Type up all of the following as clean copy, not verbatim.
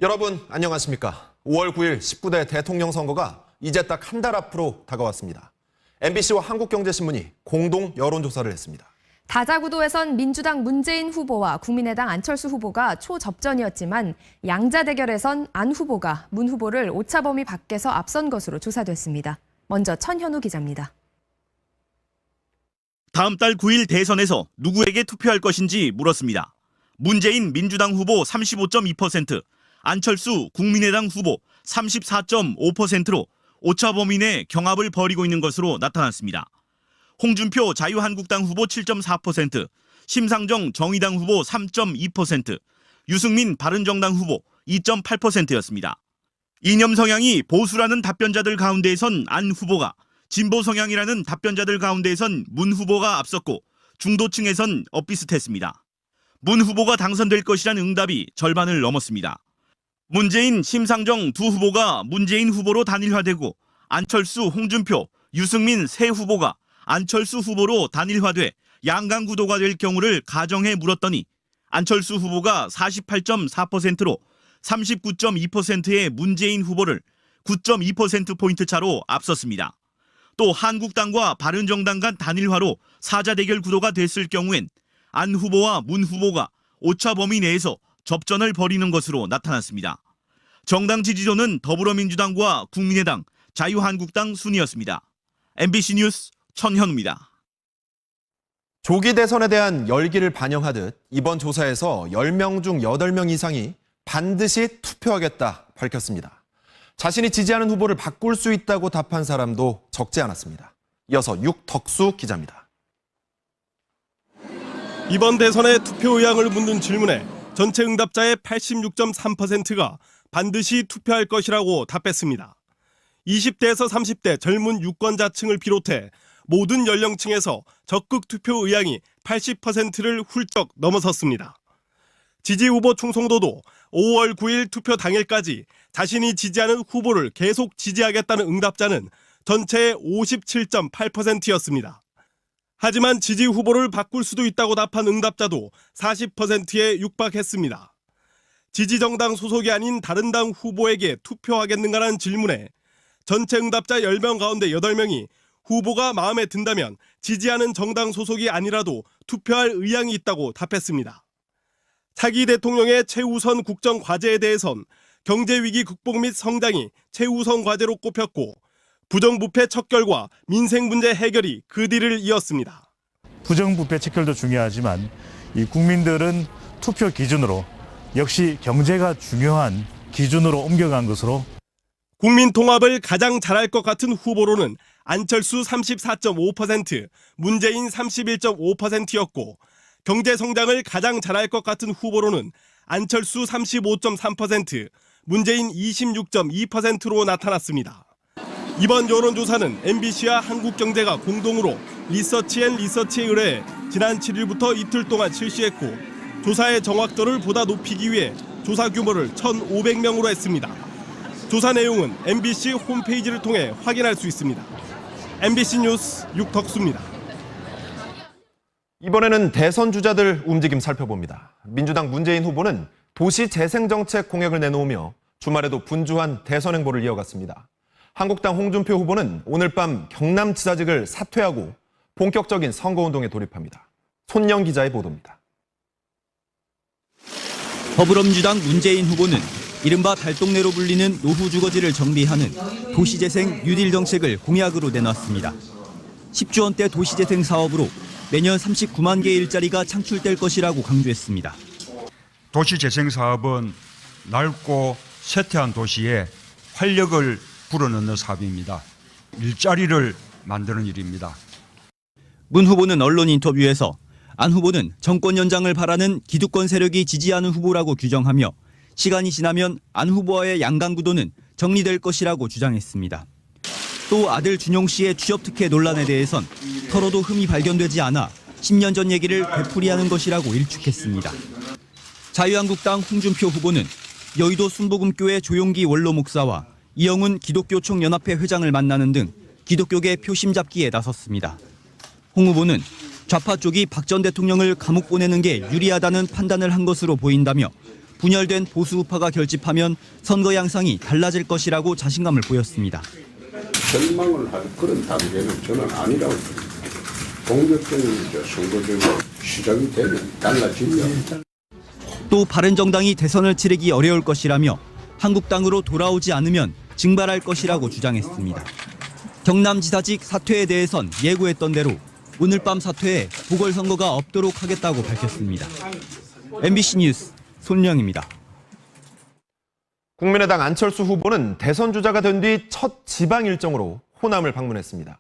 여러분 안녕하십니까? 5월 9일 19대 대통령 선거가 이제 딱 한 달 앞으로 다가왔습니다. MBC와 한국경제신문이 공동 여론조사를 했습니다. 다자구도에선 민주당 문재인 후보와 국민의당 안철수 후보가 초접전이었지만 양자 대결에선 안 후보가 문 후보를 오차 범위 밖에서 앞선 것으로 조사됐습니다. 먼저 천현우 기자입니다. 다음 달 9일 대선에서 누구에게 투표할 것인지 물었습니다. 문재인 민주당 후보 35.2%, 안철수 국민의당 후보 34.5%로 오차 범위 내 경합을 벌이고 있는 것으로 나타났습니다. 홍준표 자유한국당 후보 7.4%, 심상정 정의당 후보 3.2%, 유승민 바른정당 후보 2.8%였습니다. 이념 성향이 보수라는 답변자들 가운데에선 안 후보가, 진보 성향이라는 답변자들 가운데에선 문 후보가 앞섰고 중도층에선 엇비슷했습니다. 문 후보가 당선될 것이란 응답이 절반을 넘었습니다. 문재인, 심상정 두 후보가 문재인 후보로 단일화되고 안철수, 홍준표, 유승민 세 후보가 안철수 후보로 단일화돼 양강 구도가 될 경우를 가정해 물었더니 안철수 후보가 48.4%로 39.2%의 문재인 후보를 9.2%포인트 차로 앞섰습니다. 또 한국당과 바른정당 간 단일화로 사자 대결 구도가 됐을 경우엔 안 후보와 문 후보가 오차 범위 내에서 접전을 벌이는 것으로 나타났습니다. 정당 지지도는 더불어민주당과 국민의당, 자유한국당 순이었습니다. MBC 뉴스 천현우입니다. 조기 대선에 대한 열기를 반영하듯 이번 조사에서 10명 중 8명 이상이 반드시 투표하겠다 밝혔습니다. 자신이 지지하는 후보를 바꿀 수 있다고 답한 사람도 적지 않았습니다. 이어서 육덕수 기자입니다. 이번 대선의 투표 의향을 묻는 질문에 전체 응답자의 86.3%가 반드시 투표할 것이라고 답했습니다. 20대에서 30대 젊은 유권자층을 비롯해 모든 연령층에서 적극 투표 의향이 80%를 훌쩍 넘어섰습니다. 지지 후보 충성도도 5월 9일 투표 당일까지 자신이 지지하는 후보를 계속 지지하겠다는 응답자는 전체의 57.8%였습니다. 하지만 지지 후보를 바꿀 수도 있다고 답한 응답자도 40%에 육박했습니다. 지지 정당 소속이 아닌 다른 당 후보에게 투표하겠는가라는 질문에 전체 응답자 10명 가운데 8명이 후보가 마음에 든다면 지지하는 정당 소속이 아니라도 투표할 의향이 있다고 답했습니다. 차기 대통령의 최우선 국정 과제에 대해선 경제위기 극복 및 성장이 최우선 과제로 꼽혔고 부정부패 척결과 민생 문제 해결이 그 뒤를 이었습니다. 부정부패 척결도 중요하지만 이 국민들은 투표 기준으로 역시 경제가 중요한 기준으로 옮겨간 것으로 국민 통합을 가장 잘할 것 같은 후보로는 안철수 34.5%, 문재인 31.5%였고 경제 성장을 가장 잘할 것 같은 후보로는 안철수 35.3%, 문재인 26.2%로 나타났습니다. 이번 여론조사는 MBC와 한국경제가 공동으로 리서치앤리서치에 의뢰해 지난 7일부터 이틀 동안 실시했고 조사의 정확도를 보다 높이기 위해 조사 규모를 1,500명으로 했습니다. 조사 내용은 MBC 홈페이지를 통해 확인할 수 있습니다. MBC 뉴스 육덕수입니다. 이번에는 대선 주자들 움직임 살펴봅니다. 민주당 문재인 후보는 도시재생정책 공약을 내놓으며 주말에도 분주한 대선 행보를 이어갔습니다. 한국당 홍준표 후보는 오늘 밤 경남지사직을 사퇴하고 본격적인 선거운동에 돌입합니다. 손영 기자의 보도입니다. 더불어민주당 문재인 후보는 이른바 달동네로 불리는 노후주거지를 정비하는 도시재생 뉴딜 정책을 공약으로 내놨습니다. 10조 원대 도시재생 사업으로 매년 39만 개의 일자리가 창출될 것이라고 강조했습니다. 도시재생 사업은 낡고 쇠퇴한 도시에 활력을 불어넣는 사업입니다. 일자리를 만드는 일입니다. 문 후보는 언론 인터뷰에서 안 후보는 정권 연장을 바라는 기득권 세력이 지지하는 후보라고 규정하며 시간이 지나면 안 후보와의 양강 구도는 정리될 것이라고 주장했습니다. 또 아들 준용 씨의 취업 특혜 논란에 대해선 털어도 흠이 발견되지 않아 10년 전 얘기를 되풀이하는 것이라고 일축했습니다. 자유한국당 홍준표 후보는 여의도 순복음교회 조용기 원로 목사와 이영훈 기독교총연합회 회장을 만나는 등 기독교계 표심 잡기에 나섰습니다. 홍 후보는 좌파 쪽이 박 전 대통령을 감옥 보내는 게 유리하다는 판단을 한 것으로 보인다며 분열된 보수 우파가 결집하면 선거 양상이 달라질 것이라고 자신감을 보였습니다. 절망을 할 그런 단계는 저는 아니라고 봅니다. 공격적인 선거제가 시작이 되면 달라지면 또 바른정당이 대선을 치르기 어려울 것이라며 한국당으로 돌아오지 않으면 증발할 것이라고 주장했습니다. 경남지사직 사퇴에 대해선 예고했던 대로 오늘 밤 사퇴에 보궐선거가 없도록 하겠다고 밝혔습니다. MBC 뉴스 손령입니다. 국민의당 안철수 후보는 대선 주자가 된 뒤 첫 지방 일정으로 호남을 방문했습니다.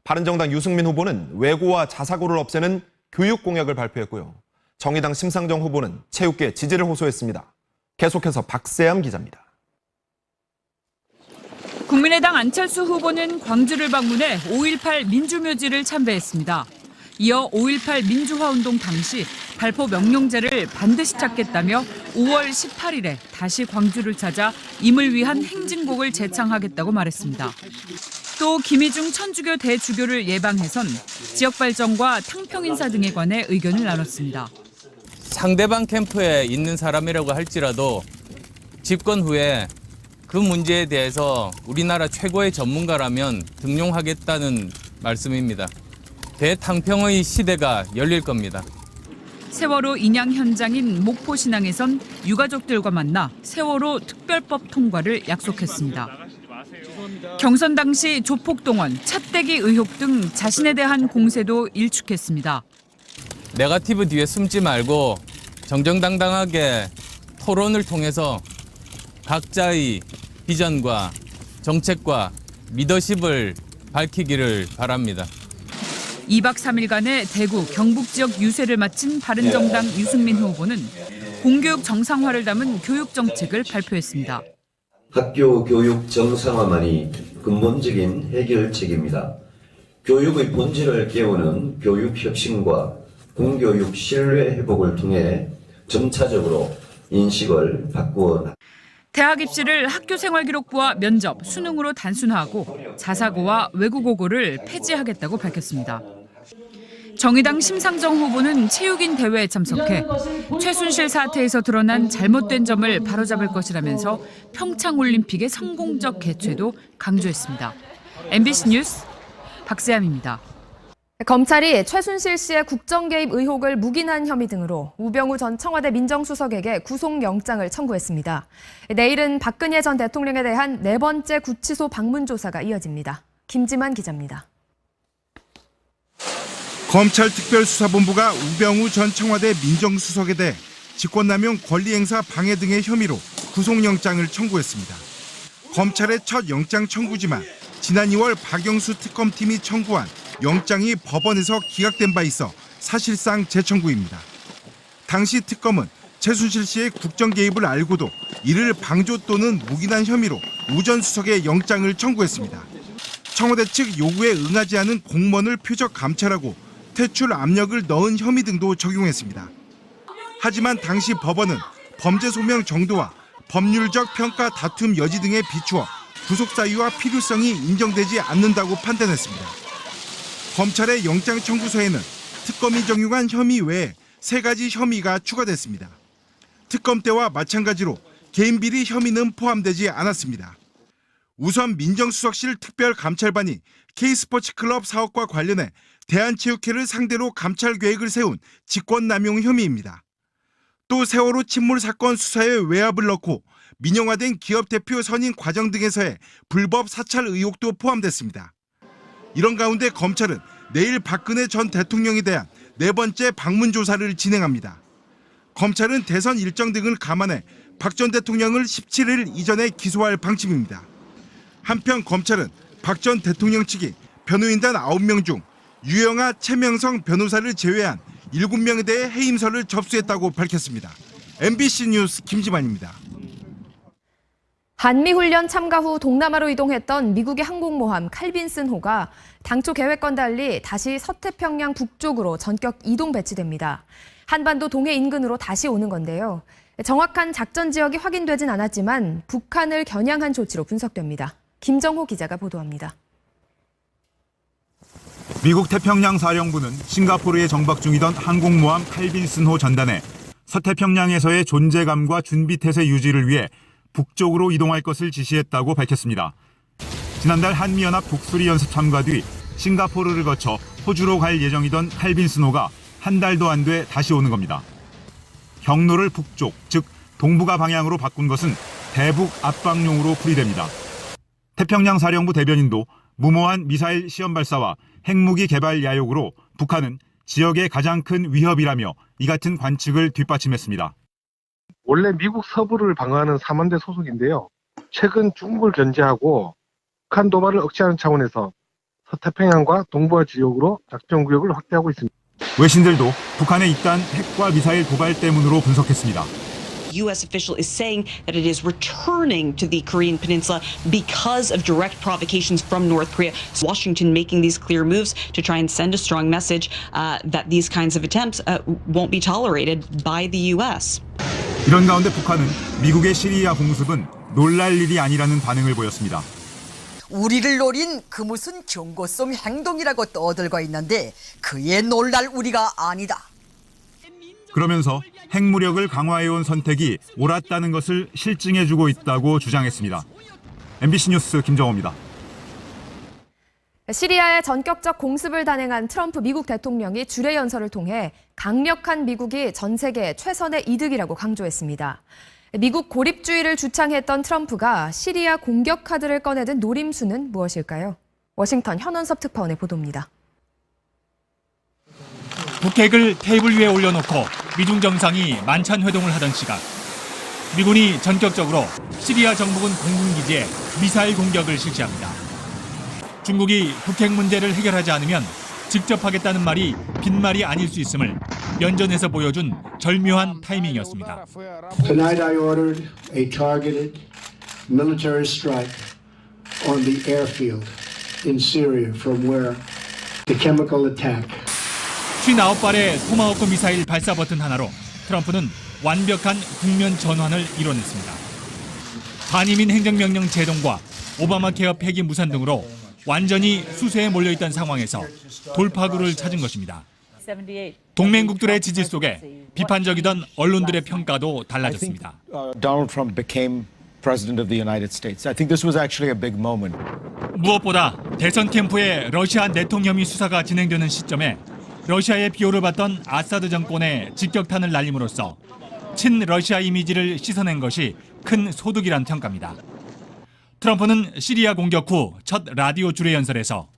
바른정당 유승민 후보는 외고와 자사고를 없애는 교육 공약을 발표했고요. 정의당 심상정 후보는 체육계 지지를 호소했습니다. 계속해서 박세암 기자입니다. 국민의당 안철수 후보는 광주를 방문해 5.18 민주묘지를 참배했습니다. 이어 5.18 민주화운동 당시 발포 명령제를 반드시 찾겠다며 5월 18일에 다시 광주를 찾아 임을 위한 행진곡을 제창하겠다고 말했습니다. 또 김희중 천주교 대주교를 예방해선 지역 발전과 탕평 인사 등에 관해 의견을 나눴습니다. 상대방 캠프에 있는 사람이라고 할지라도 집권 후에 그 문제에 대해서 우리나라 최고의 전문가라면 등용하겠다는 말씀입니다. 대탕평의 시대가 열릴 겁니다. 세월호 인양 현장인 목포신항에선 유가족들과 만나 세월호 특별법 통과를 약속했습니다. 경선 당시 조폭동원, 찻대기 의혹 등 자신에 대한 공세도 일축했습니다. 네거티브 뒤에 숨지 말고 정정당당하게 토론을 통해서 각자의 비전과 정책과 리더십을 밝히기를 바랍니다. 2박 3일간의 대구, 경북 지역 유세를 마친 바른정당 유승민 후보는 공교육 정상화를 담은 교육 정책을 발표했습니다. 학교 교육 정상화만이 근본적인 해결책입니다. 교육의 본질을 깨우는 교육 혁신과 공교육 신뢰 회복을 통해 점차적으로 인식을 바꾸어 대학 입시를 학교생활기록부와 면접, 수능으로 단순화하고 자사고와 외국어고를 폐지하겠다고 밝혔습니다. 정의당 심상정 후보는 체육인 대회에 참석해 최순실 사태에서 드러난 잘못된 점을 바로잡을 것이라면서 평창올림픽의 성공적 개최도 강조했습니다. MBC 뉴스 박세암입니다. 검찰이 최순실 씨의 국정 개입 의혹을 묵인한 혐의 등으로 우병우 전 청와대 민정수석에게 구속영장을 청구했습니다. 내일은 박근혜 전 대통령에 대한 네 번째 구치소 방문 조사가 이어집니다. 김지만 기자입니다. 검찰특별수사본부가 우병우 전 청와대 민정수석에 대해 직권남용 권리행사 방해 등의 혐의로 구속영장을 청구했습니다. 검찰의 첫 영장 청구지만 지난 2월 박영수 특검팀이 청구한 영장이 법원에서 기각된 바 있어 사실상 재청구입니다. 당시 특검은 최순실 씨의 국정 개입을 알고도 이를 방조 또는 묵인한 혐의로 우 전 수석의 영장을 청구했습니다. 청와대 측 요구에 응하지 않은 공무원을 표적 감찰하고 퇴출 압력을 넣은 혐의 등도 적용했습니다. 하지만 당시 법원은 범죄 소명 정도와 법률적 평가 다툼 여지 등에 비추어 구속 사유와 필요성이 인정되지 않는다고 판단했습니다. 검찰의 영장 청구서에는 특검이 적용한 혐의 외에 3가지 혐의가 추가됐습니다. 특검 때와 마찬가지로 개인 비리 혐의는 포함되지 않았습니다. 우선 민정수석실 특별감찰반이 K스포츠클럽 사업과 관련해 대한체육회를 상대로 감찰 계획을 세운 직권남용 혐의입니다. 또 세월호 침몰 사건 수사에 외압을 넣고 민영화된 기업 대표 선임 과정 등에서의 불법 사찰 의혹도 포함됐습니다. 이런 가운데 검찰은 내일 박근혜 전 대통령에 대한 네 번째 방문 조사를 진행합니다. 검찰은 대선 일정 등을 감안해 박 전 대통령을 17일 이전에 기소할 방침입니다. 한편 검찰은 박 전 대통령 측이 변호인단 9명 중 유영아, 최명성 변호사를 제외한 7명에 대해 해임서를 접수했다고 밝혔습니다. MBC 뉴스 김지만입니다. 한미훈련 참가 후 동남아로 이동했던 미국의 항공모함 칼빈슨호가 당초 계획과는 달리 다시 서태평양 북쪽으로 전격 이동 배치됩니다. 한반도 동해 인근으로 다시 오는 건데요. 정확한 작전 지역이 확인되진 않았지만 북한을 겨냥한 조치로 분석됩니다. 김정호 기자가 보도합니다. 미국 태평양 사령부는 싱가포르에 정박 중이던 항공모함 칼빈슨호 전단에 서태평양에서의 존재감과 준비태세 유지를 위해 북쪽으로 이동할 것을 지시했다고 밝혔습니다. 지난달 한미연합 독수리 연습 참가 뒤 싱가포르를 거쳐 호주로 갈 예정이던 칼빈 스노가 한 달도 안 돼 다시 오는 겁니다. 경로를 북쪽, 즉 동북아 방향으로 바꾼 것은 대북 압박용으로 풀이됩니다. 태평양 사령부 대변인도 무모한 미사일 시험 발사와 핵무기 개발 야욕으로 북한은 지역의 가장 큰 위협이라며 이 같은 관측을 뒷받침했습니다. 원래 미국 서부를 방어하는 3원대 소속인데요. 최근 중국을 견제하고 북한 도발을 억제하는 차원에서 서태평양과 동북아 지역으로 작전 구역을 확대하고 있습니다. 외신들도 북한의 잇단 핵과 미사일 도발 때문으로 분석했습니다. U.S. official is saying that it is returning to the Korean peninsula because of direct provocations from North Korea. Washington making these clear moves to try and send a strong message that these kinds of attempts won't be tolerated by the U.S. 이런 가운데 북한은 미국의 시리아 공습은 놀랄 일이 아니라는 반응을 보였습니다. 우리를 노린 그 무슨 경고성 행동이라고 떠들고 있는데 그에 놀랄 우리가 아니다. 그러면서 핵무력을 강화해온 선택이 옳았다는 것을 실증해주고 있다고 주장했습니다. MBC 뉴스 김정호입니다. 시리아의 전격적 공습을 단행한 트럼프 미국 대통령이 주례 연설을 통해 강력한 미국이 전 세계 최선의 이득이라고 강조했습니다. 미국 고립주의를 주창했던 트럼프가 시리아 공격 카드를 꺼내든 노림수는 무엇일까요? 워싱턴 현원섭 특파원의 보도입니다. 북핵을 테이블 위에 올려놓고 미중 정상이 만찬 회동을 하던 시각, 미군이 전격적으로 시리아 정부군 공군기지에 미사일 공격을 실시합니다. 중국이 북핵 문제를 해결하지 않으면 직접 하겠다는 말이 빈말이 아닐 수 있음을 연전에서 보여준 절묘한 타이밍이었습니다. Tonight I ordered a targeted military strike on the airfield in Syria from where the chemical attack. 59발의 토마호크 미사일 발사 버튼 하나로 트럼프는 완벽한 국면 전환을 이뤄냈습니다. 반이민 행정명령 제동과 오바마 케어 폐기 무산 등으로 완전히 수세에 몰려있던 상황에서 돌파구를 찾은 것입니다. 동맹국들의 지지 속에 비판적이던 언론들의 평가도 달라졌습니다. Donald Trump became president of the United States. I think this was actually a big moment. 무엇보다 대선 캠프의 러시아 내통 혐의 수사가 진행되는 시점에 러시아의 비호를 받던 아사드 정권에 직격탄을 날림으로써 친러시아 이미지를 씻어낸 것이 큰 소득이란 평가입니다. 트럼프는 시리아 공격 후 첫 라디오 주례 연설에서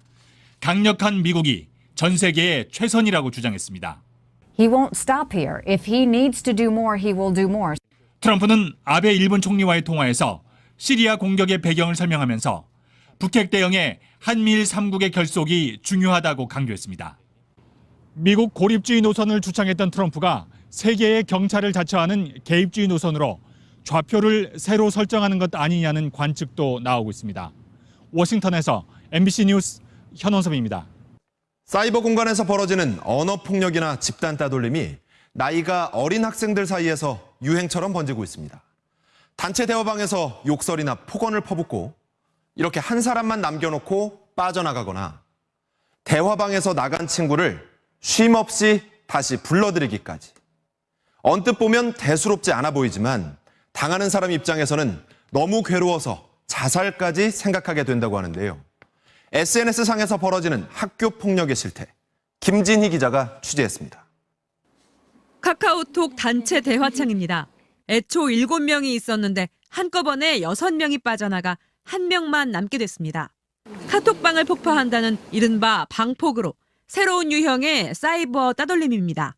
강력한 미국이 전 세계의 최선이라고 주장했습니다. He won't stop here. If he needs to do more, he will do more. 트럼프는 아베 일본 총리와의 통화에서 시리아 공격의 배경을 설명하면서 북핵 대응에 한미일 3국의 결속이 중요하다고 강조했습니다. 미국 고립주의 노선을 주창했던 트럼프가 세계의 경찰을 자처하는 개입주의 노선으로 좌표를 새로 설정하는 것 아니냐는 관측도 나오고 있습니다. 워싱턴에서 MBC 뉴스 현원섭입니다. 사이버 공간에서 벌어지는 언어폭력이나 집단 따돌림이 나이가 어린 학생들 사이에서 유행처럼 번지고 있습니다. 단체 대화방에서 욕설이나 폭언을 퍼붓고 이렇게 한 사람만 남겨놓고 빠져나가거나 대화방에서 나간 친구를 쉼없이 다시 불러들이기까지. 언뜻 보면 대수롭지 않아 보이지만 당하는 사람 입장에서는 너무 괴로워서 자살까지 생각하게 된다고 하는데요. SNS상에서 벌어지는 학교 폭력의 실태, 김진희 기자가 취재했습니다. 카카오톡 단체 대화창입니다. 애초 7명이 있었는데 한꺼번에 6명이 빠져나가 1명만 남게 됐습니다. 카톡방을 폭파한다는 이른바 방폭으로 새로운 유형의 사이버 따돌림입니다.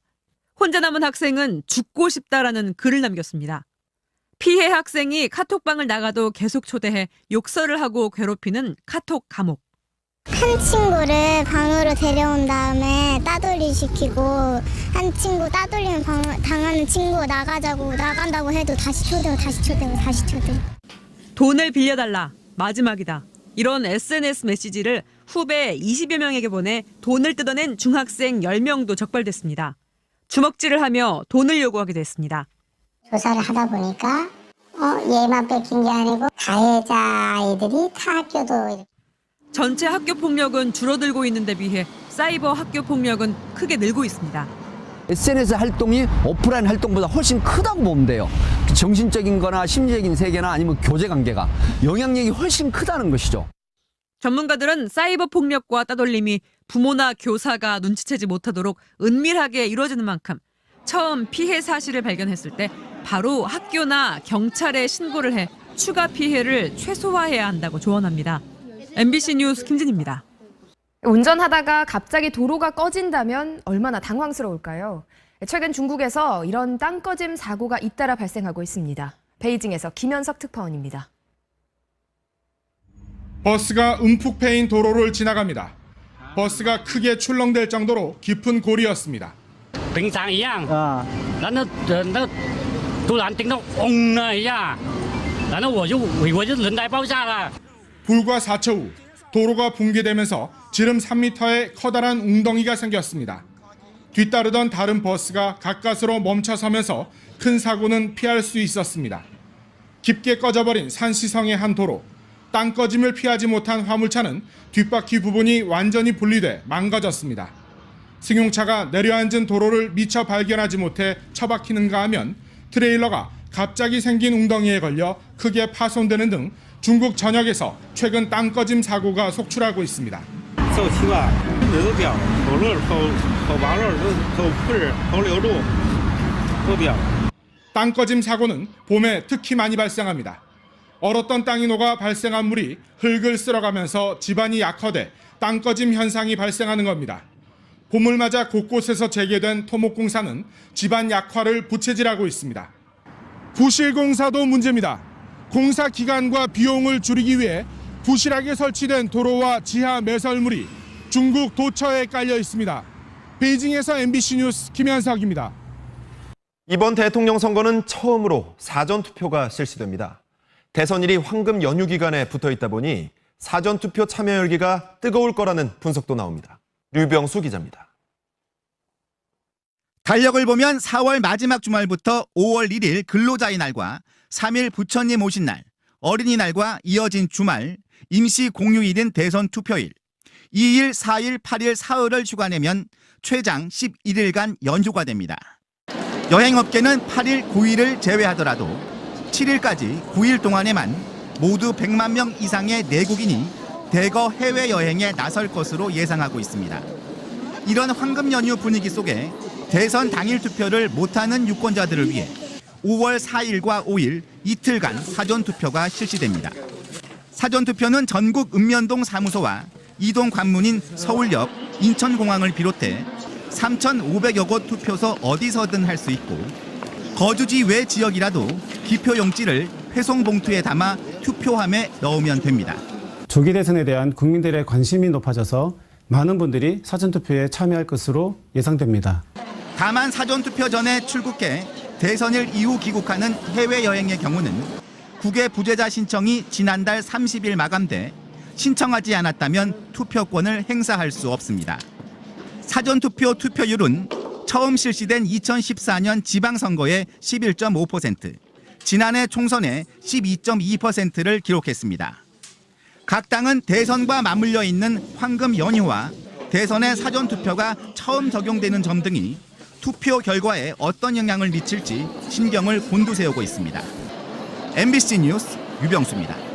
혼자 남은 학생은 죽고 싶다라는 글을 남겼습니다. 피해 학생이 카톡방을 나가도 계속 초대해 욕설을 하고 괴롭히는 카톡 감옥. 한 친구를 방으로 데려온 다음에 따돌리 시키고 한 친구 따돌림 당하는 친구 나간다고 해도 다시 초대고 다시 초대고 다시 초대고. 돈을 빌려달라. 마지막이다. 이런 SNS 메시지를 후배 20여 명에게 보내 돈을 뜯어낸 중학생 10명도 적발됐습니다. 주먹질을 하며 돈을 요구하게 됐습니다. 조사를 하다 보니까 얘만 뺏긴 게 아니고 가해자 아이들이 타 학교도. 전체 학교 폭력은 줄어들고 있는데 비해 사이버 학교 폭력은 크게 늘고 있습니다. SNS 활동이 오프라인 활동보다 훨씬 크다고 보면 돼요. 정신적인 거나 심리적인 세계나 아니면 교제 관계가 영향력이 훨씬 크다는 것이죠. 전문가들은 사이버 폭력과 따돌림이 부모나 교사가 눈치채지 못하도록 은밀하게 이루어지는 만큼 처음 피해 사실을 발견했을 때 바로 학교나 경찰에 신고를 해 추가 피해를 최소화해야 한다고 조언합니다. MBC 뉴스 김진입니다. 운전하다가 갑자기 도로가 꺼진다면 얼마나 당황스러울까요? 최근 중국에서 이런 땅 꺼짐 사고가 잇따라 발생하고 있습니다. 베이징에서 김현석 특파원입니다. 버스가 움푹 패인 도로를 지나갑니다. 버스가 크게 출렁댈 정도로 깊은 골이었습니다. 불과 4초 후 도로가 붕괴되면서 지름 3m의 커다란 웅덩이가 생겼습니다. 뒤따르던 다른 버스가 가까스로 멈춰서면서 큰 사고는 피할 수 있었습니다. 깊게 꺼져버린 산시성의 한 도로. 땅 꺼짐을 피하지 못한 화물차는 뒷바퀴 부분이 완전히 분리돼 망가졌습니다. 승용차가 내려앉은 도로를 미처 발견하지 못해 처박히는가 하면 트레일러가 갑자기 생긴 웅덩이에 걸려 크게 파손되는 등 중국 전역에서 최근 땅 꺼짐 사고가 속출하고 있습니다. 땅 꺼짐 사고는 봄에 특히 많이 발생합니다. 얼었던 땅이 녹아 발생한 물이 흙을 쓸어가면서 집안이 약화돼 땅 꺼짐 현상이 발생하는 겁니다. 봄을 맞아 곳곳에서 재개된 토목공사는 집안 약화를 부채질하고 있습니다. 부실공사도 문제입니다. 공사 기간과 비용을 줄이기 위해 부실하게 설치된 도로와 지하 매설물이 중국 도처에 깔려 있습니다. 베이징에서 MBC 뉴스 김현석입니다. 이번 대통령 선거는 처음으로 사전투표가 실시됩니다. 대선일이 황금 연휴 기간에 붙어 있다 보니 사전투표 참여 열기가 뜨거울 거라는 분석도 나옵니다. 류병수 기자입니다. 달력을 보면 4월 마지막 주말부터 5월 1일 근로자의 날과 3일 부처님 오신 날, 어린이날과 이어진 주말, 임시 공휴일인 대선 투표일, 2일, 4일, 8일, 사흘을 휴가 내면 최장 11일간 연휴가 됩니다. 여행업계는 8일, 9일을 제외하더라도 7일까지 9일 동안에만 모두 100만 명 이상의 내국인이 대거 해외여행에 나설 것으로 예상하고 있습니다. 이런 황금 연휴 분위기 속에 대선 당일 투표를 못하는 유권자들을 위해 5월 4일과 5일 이틀간 사전투표가 실시됩니다. 사전투표는 전국 읍면동 사무소와 이동 관문인 서울역, 인천공항을 비롯해 3,500여 곳 투표소 어디서든 할 수 있고 거주지 외 지역이라도 기표 용지를 회송 봉투에 담아 투표함에 넣으면 됩니다. 조기 대선에 대한 국민들의 관심이 높아져서 많은 분들이 사전투표에 참여할 것으로 예상됩니다. 다만 사전투표 전에 출국해 대선일 이후 귀국하는 해외여행의 경우는 국외 부재자 신청이 지난달 30일 마감돼 신청하지 않았다면 투표권을 행사할 수 없습니다. 사전투표 투표율은 처음 실시된 2014년 지방선거의 11.5%, 지난해 총선의 12.2%를 기록했습니다. 각 당은 대선과 맞물려 있는 황금 연휴와 대선의 사전투표가 처음 적용되는 점 등이 투표 결과에 어떤 영향을 미칠지 신경을 곤두세우고 있습니다. MBC 뉴스 유병수입니다.